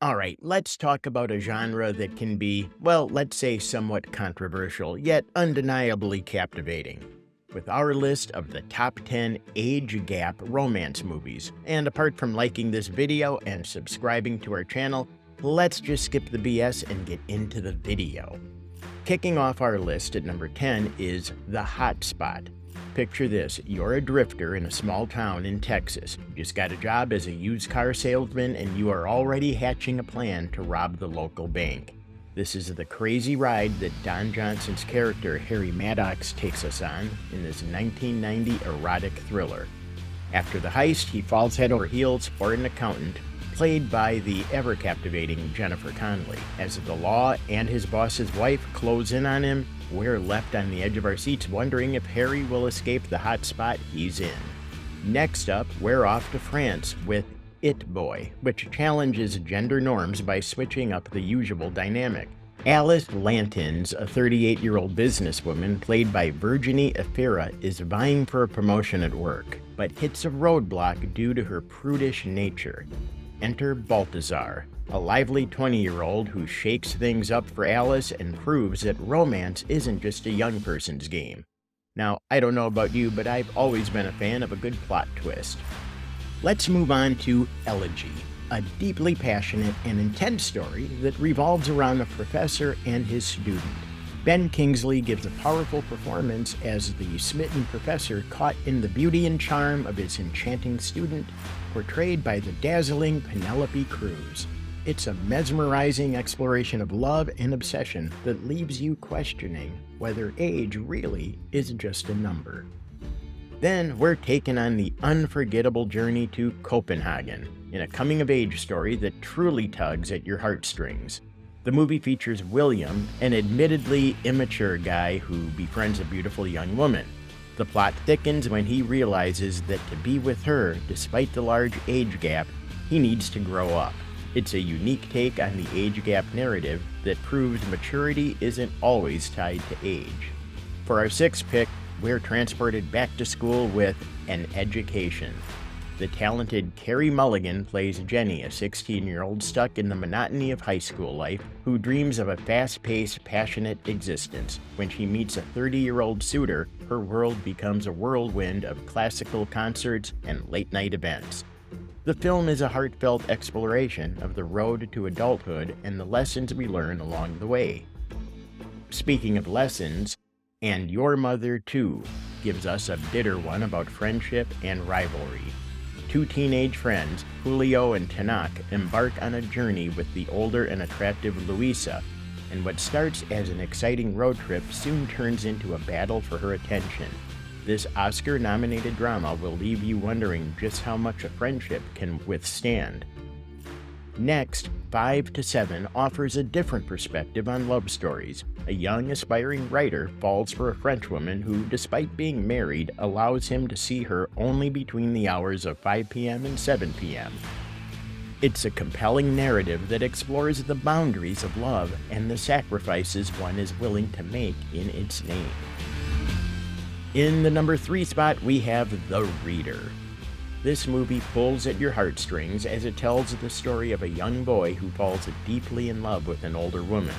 All right, let's talk about a genre that can be, well, let's say somewhat controversial, yet undeniably captivating. With our list of the top 10 age gap romance movies. And apart from liking this video and subscribing to our channel, let's just skip the BS and get into the video. Kicking off our list at number 10 is The Hot Spot. Picture this, you're a drifter in a small town in Texas. You just got a job as a used car salesman and you are already hatching a plan to rob the local bank. This is the crazy ride that Don Johnson's character Harry Maddox takes us on in this 1990 erotic thriller. After the heist, he falls head over heels for an accountant, played by the ever-captivating Jennifer Connelly. As the law and his boss's wife close in on him, we're left on the edge of our seats wondering if Harry will escape the hot spot he's in. Next up, we're off to France with It Boy, which challenges gender norms by switching up the usual dynamic. Alice Lantins, a 38-year-old businesswoman played by Virginie Efira, is vying for a promotion at work, but hits a roadblock due to her prudish nature. Enter Balthazar, a lively 20-year-old who shakes things up for Alice and proves that romance isn't just a young person's game. Now, I don't know about you, but I've always been a fan of a good plot twist. Let's move on to Elegy, a deeply passionate and intense story that revolves around a professor and his student. Ben Kingsley gives a powerful performance as the smitten professor caught in the beauty and charm of his enchanting student, portrayed by the dazzling Penelope Cruz. It's a mesmerizing exploration of love and obsession that leaves you questioning whether age really is just a number. Then we're taken on the unforgettable journey to Copenhagen, in a coming-of-age story that truly tugs at your heartstrings. The movie features William, an admittedly immature guy who befriends a beautiful young woman. The plot thickens when he realizes that to be with her, despite the large age gap, he needs to grow up. It's a unique take on the age gap narrative that proves maturity isn't always tied to age. For our sixth pick, we're transported back to school with An Education. The talented Carey Mulligan plays Jenny, a 16-year-old stuck in the monotony of high school life, who dreams of a fast-paced, passionate existence. When she meets a 30-year-old suitor, her world becomes a whirlwind of classical concerts and late-night events. The film is a heartfelt exploration of the road to adulthood and the lessons we learn along the way. Speaking of lessons, And Your Mother Too gives us a bitter one about friendship and rivalry. Two teenage friends, Julio and Tanak, embark on a journey with the older and attractive Luisa, and what starts as an exciting road trip soon turns into a battle for her attention. This Oscar-nominated drama will leave you wondering just how much a friendship can withstand. Next, 5 to 7 offers a different perspective on love stories. A young, aspiring writer falls for a Frenchwoman who, despite being married, allows him to see her only between the hours of 5 p.m. and 7 p.m. It's a compelling narrative that explores the boundaries of love and the sacrifices one is willing to make in its name. In the number 3 spot, we have The Reader. This movie pulls at your heartstrings as it tells the story of a young boy who falls deeply in love with an older woman.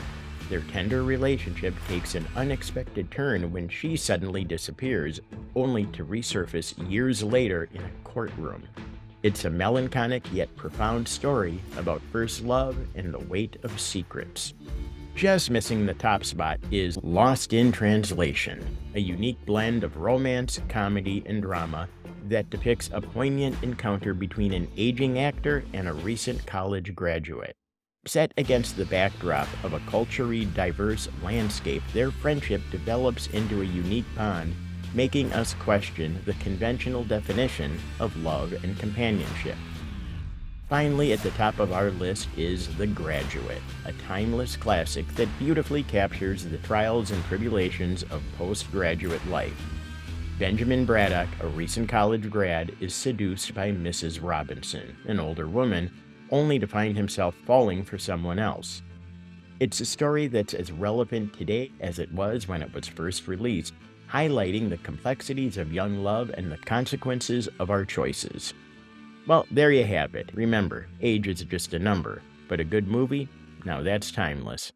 Their tender relationship takes an unexpected turn when she suddenly disappears, only to resurface years later in a courtroom. It's a melancholic yet profound story about first love and the weight of secrets. Just missing the top spot is Lost in Translation, a unique blend of romance, comedy, and drama that depicts a poignant encounter between an aging actor and a recent college graduate. Set against the backdrop of a culturally diverse landscape, their friendship develops into a unique bond, making us question the conventional definition of love and companionship. Finally, at the top of our list is The Graduate, a timeless classic that beautifully captures the trials and tribulations of postgraduate life. Benjamin Braddock, a recent college grad, is seduced by Mrs. Robinson, an older woman, only to find himself falling for someone else. It's a story that's as relevant today as it was when it was first released, highlighting the complexities of young love and the consequences of our choices. Well, there you have it. Remember, age is just a number. But a good movie? Now that's timeless.